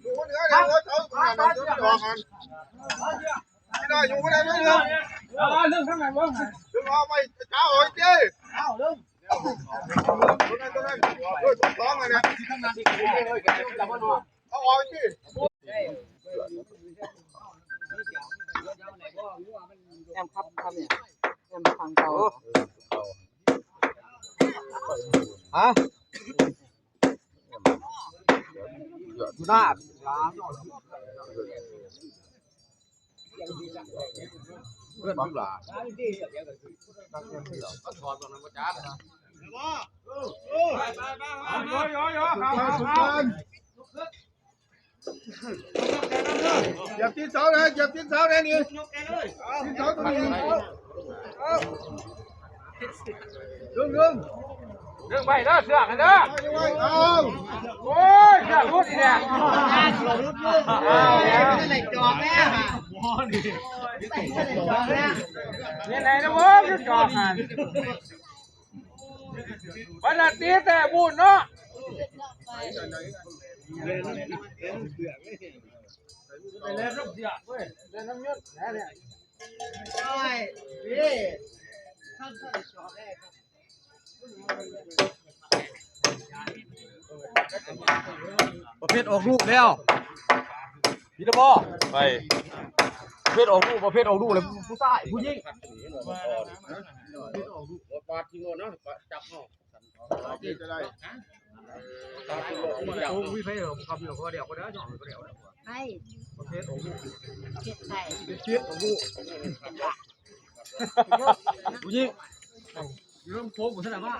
อยู่คนเดียวเลยเขาทำงานจะออกกันไม่ได้อยู่ไม่ได้ไม่ได้เรื่องข้างไหนบ้างเรื่องเอาไปเช้าโอ้ยเจ้เอาเรื่องตัวนั้นตัวท้องเลยนะเอาออกสิแอมครับเนี่ยแอมฟังเขาฮะดูหน้าเพื่อนบ้างหล่ะถอดตรงนั้นก็จ้าอย่าตีเสาเลยอย่าตีเสาเลยนี่ตีเสาตัวนี้ดึงไปเด้อเสือกกันเด้อเอาโอ้ยเสือกรุดเนี่ยไหนจอกแม่นี่ไหนนะวะจะจอกกันวันละตีแต่บุญเนาะเล่นน้ำเสียเว้ยเล่นน้ำยศแค่เนี่ยใช่พี่ท่านจอกแม่ประเภทออกลูกแล้วพี่ตะบอไปประเภทออกลูกประเภทออกลูกเลยผู้ชายผู้หญิงปาดทิ้งเนาะจับเนาะจะได้วิเพย์ขับอยู่ก็เดี๋ยวก็เดี๋ยวจ่อก็เดี๋ยวให้ประเภทออกลูกเก็บไข่เชียดออกลูกผู้หญิงเริ่มโค้งผมถนัดมาก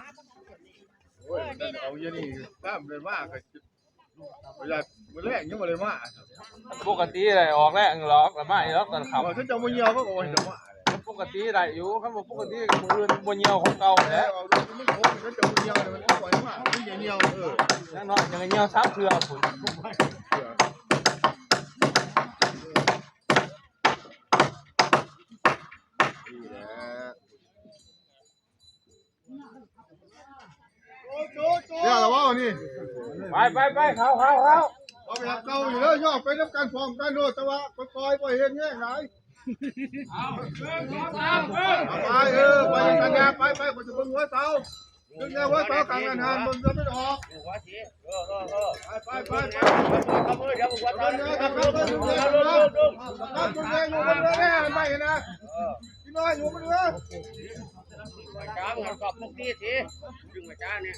เอาเยอะนี่ตามเลยมากเวลาแรกยังมาเลยว่าปกติเลยออกแล้วหรอกแต่ไม่หรอกตอนขับฉันจะมาเยี่ยวก็โอ้ยแต่ว่าปกติได้อยู่ครับปกติมืออื่นบนเยี่ยวของเก่าแหละมันโค้งฉันจะมาเยี่ยวมันปล่อยมากมันเยี่ยวยังน้อยยังเยี่ยวซับเถื่อผุนเดี๋ยวเราว่านี่ไปเขาเอาไปเก่าอยู่แล้วย่อไปน้ำการฟอมกันด้วยแต่ว่าคอยไปเห็นแง่ไหนไปสัญญาไปคนจะเบิ่งหัวเสาดึงแนวหัวเสากลางงานหันมันจะไม่ออกไปขโมยเดี๋ยวผมว่าตอนนี้ครับดึงแนวอยู่บนเรือแน่ไม่นะพี่น้อยอยู่บนเรือจ้ามันกรอบพวกนี้สิดึงมาจ้าเนี่ย